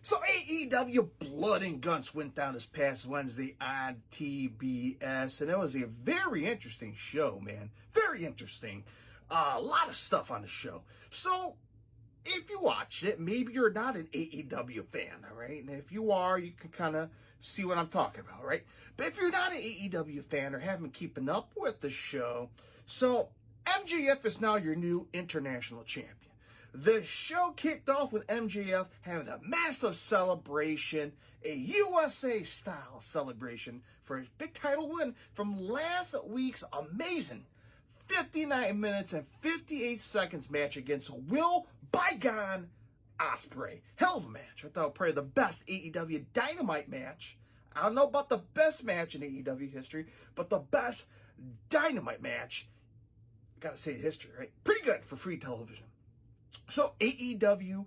So AEW Blood and Guts went down this past Wednesday on TBS, and it was a very interesting show, man. Very interesting. A lot of stuff on the show. So if you watched it, maybe you're not an AEW fan, all right? And if you are, you can kind of see what I'm talking about, right? But if you're not an AEW fan or haven't keeping up with the show, so MJF is now your new international champion. The show kicked off with MJF having a massive celebration, a USA-style celebration for his big title win from last week's amazing 59 minutes and 58 seconds match against Will Bygone Ospreay. Hell of a match. I thought probably the best AEW Dynamite match. I don't know about the best match in AEW history, but the best Dynamite match, gotta say history, right? Pretty good for free television. So AEW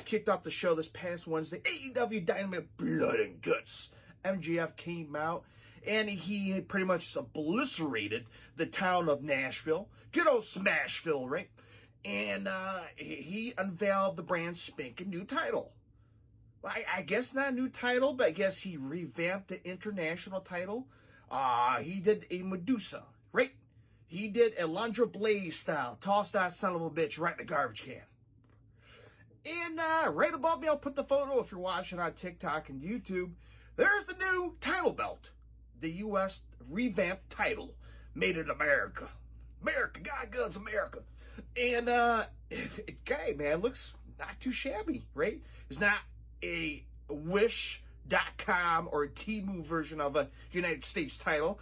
kicked off the show this past Wednesday. AEW Dynamite Blood and Guts. MJF came out and he had pretty much obliterated the town of Nashville. Good old Smashville, right? And he unveiled the brand spanking new title. I guess not a new title, but I guess he revamped the international title. He did a Medusa, right? He did Alundra Blaze style. Toss that son of a bitch right in the garbage can. And right above me, I'll put the photo if you're watching on TikTok and YouTube. There's the new title belt. The U.S. revamped title. Made in America. America. God guns America. And, okay, man, looks not too shabby, right? It's not a Wish.com or a Temu version of a United States title.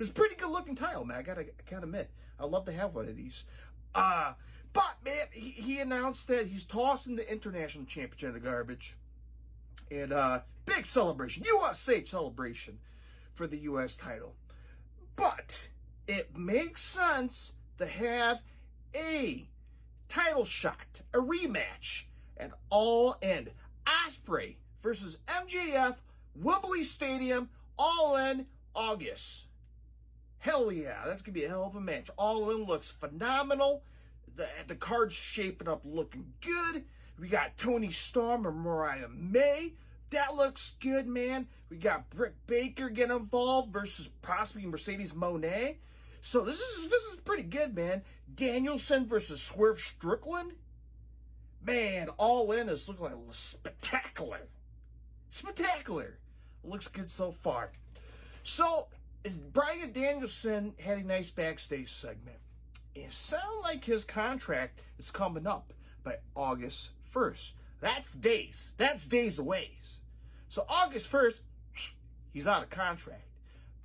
It's a pretty good looking title, man. I gotta admit. I'd love to have one of these. But man, he announced that he's tossing the international championship in the garbage. And big celebration. USA celebration for the US title. But it makes sense to have a title shot, a rematch, and All In. Ospreay versus MJF, Wembley Stadium, All In, August. Hell yeah, that's going to be a hell of a match. All In looks phenomenal. The card's shaping up looking good. We got Tony Storm and Mariah May. That looks good, man. We got Britt Baker getting involved versus possibly Mercedes Moné. So this is pretty good, man. Danielson versus Swerve Strickland. Man, All In is looking like spectacular. Spectacular. It looks good so far. So, Bryan Danielson had a nice backstage segment. It sounds like his contract is coming up by August 1st. That's days. That's days away. So, August 1st, he's out of contract.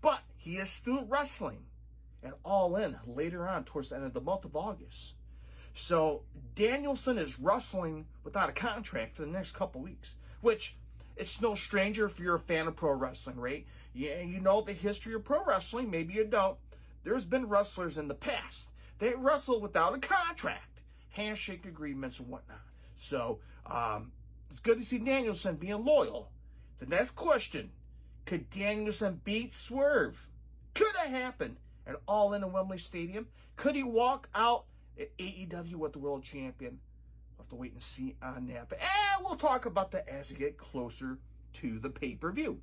But he is still wrestling and All In later on towards the end of the month of August. So Danielson is wrestling without a contract for the next couple weeks, which it's no stranger if you're a fan of pro wrestling, right? Yeah, you know the history of pro wrestling. Maybe you don't. There's been wrestlers in the past that wrestle without a contract, handshake agreements and whatnot. So it's good to see Danielson being loyal. The next question, could Danielson beat Swerve? Could it happen at All In Wembley Stadium? Could he walk out at AEW with the world champion? We'll have to wait and see on that. But we'll talk about that as we get closer to the pay-per-view.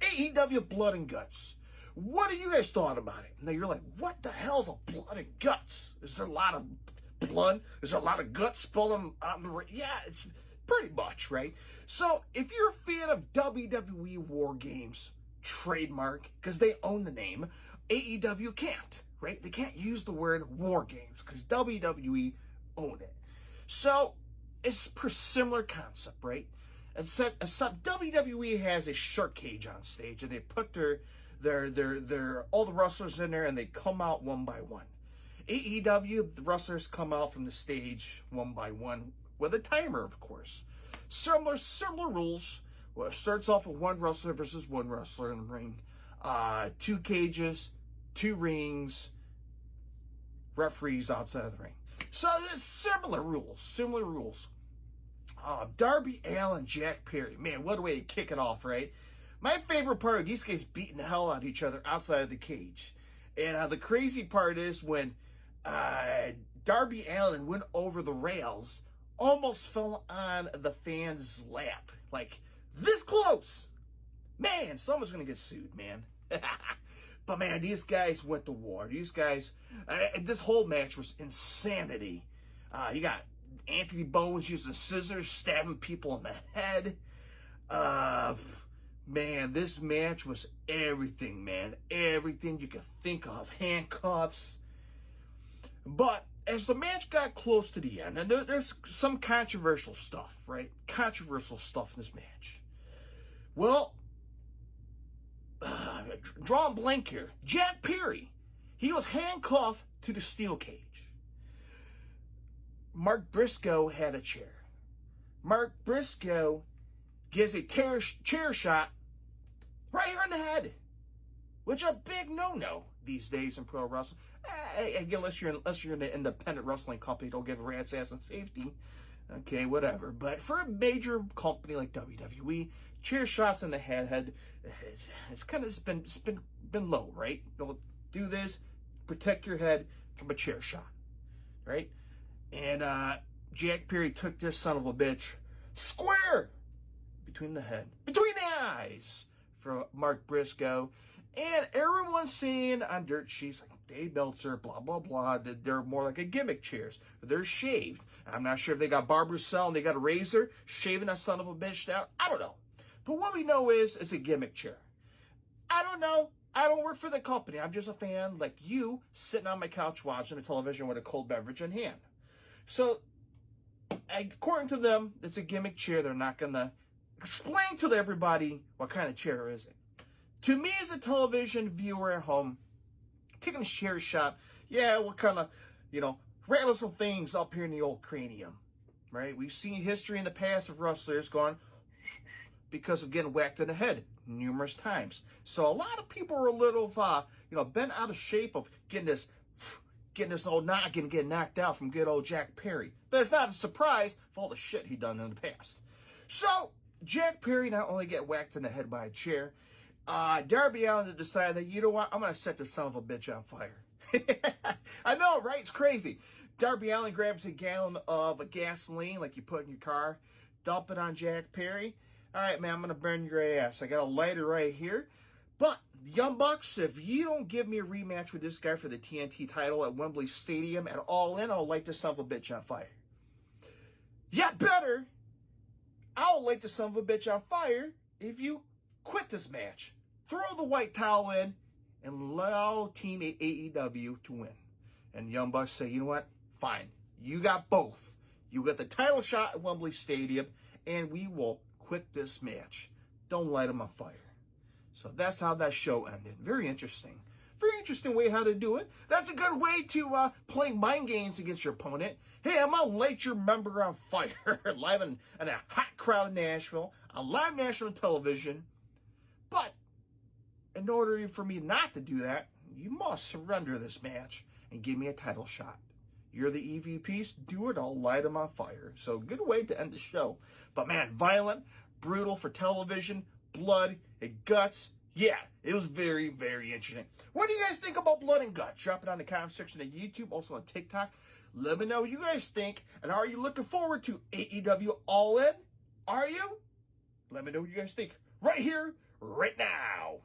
AEW Blood and Guts. What do you guys thought about it? Now you're like, what the hell's a blood and guts? Is there a lot of blood? Is there a lot of guts spilling on the... Yeah, it's pretty much, right? So if you're a fan of WWE War Games trademark, because they own the name, AEW can't. Right? They can't use the word War Games because WWE own it. So it's a similar concept, right? Except WWE has a shark cage on stage and they put their all the wrestlers in there and they come out one by one. AEW, the wrestlers come out from the stage one by one with a timer, of course. Similar rules. Well, it starts off with one wrestler versus one wrestler in the ring. 2 cages, 2 rings, referees outside of the ring. So there's similar rules. Darby Allin, Jack Perry. Man, what a way to kick it off, right? My favorite part of these guys beating the hell out of each other outside of the cage. And the crazy part is when Darby Allin went over the rails almost fell on the fans' lap. Like, this close. Man, someone's going to get sued, man. But, man, these guys went to war. These guys, this whole match was insanity. You got Anthony Bowens using scissors, stabbing people in the head. Man, this match was everything, man. Everything you could think of. Handcuffs. But as the match got close to the end, and there's some controversial stuff, right? Controversial stuff in this match. Well, drawing blank here. Jack Perry, he was handcuffed to the steel cage. Mark Briscoe had a chair. Mark Briscoe gives a chair shot right here in the head, which is a big no-no these days in pro wrestling. Unless you're in the independent wrestling company, don't give a rat's ass on safety. Okay, whatever. But for a major company like WWE, chair shots in the head, it's kind of been low, right? Don't do this. Protect your head from a chair shot, right? And Jack Perry took this son of a bitch square between the eyes for Mark Briscoe. And everyone's saying on dirt sheets like Dave Meltzer, blah, blah, blah, that they're more like a gimmick chairs. They're shaved. I'm not sure if they got Barbara Cell and they got a razor shaving that son of a bitch down. I don't know. But what we know is it's a gimmick chair. I don't know. I don't work for the company. I'm just a fan like you sitting on my couch watching the television with a cold beverage in hand. So, according to them, it's a gimmick chair. They're not going to explain to everybody what kind of chair is it. To me, as a television viewer at home, taking a chair shot, yeah, what kind of, rattle some things up here in the old cranium, right? We've seen history in the past of wrestlers gone because of getting whacked in the head numerous times. So a lot of people are a little, bent out of shape of getting this old noggin getting knocked out from good old Jack Perry. But it's not a surprise for all the shit he done in the past. So Jack Perry not only get whacked in the head by a chair, Darby Allin decided that, you know what, I'm going to set this son of a bitch on fire. I know, right? It's crazy. Darby Allin grabs a gallon of gasoline like you put in your car, dump it on Jack Perry. All right, man, I'm going to burn your ass. I got a lighter right here. But, Young Bucks, if you don't give me a rematch with this guy for the TNT title at Wembley Stadium at All In, I'll light this son of a bitch on fire. Yet better, I'll light the son of a bitch on fire if you quit this match. Throw the white towel in and allow Team AEW to win. And the Young Bucks say, you know what? Fine. You got both. You got the title shot at Wembley Stadium, and we will quit this match. Don't light them on fire. So that's how that show ended. Very interesting. Very interesting way how to do it. That's a good way to play mind games against your opponent. Hey, I'm going to light your member on fire live in a hot crowd in Nashville, on live national television. But in order for me not to do that, you must surrender this match and give me a title shot. You're the EVPs, do it, I'll light them on fire. So good way to end the show. But man, violent, brutal for television, blood and guts. Yeah, it was very, very interesting. What do you guys think about blood and guts? Drop it on the comment section of YouTube, also on TikTok. Let me know what you guys think. And are you looking forward to AEW All In? Are you? Let me know what you guys think right here, right now.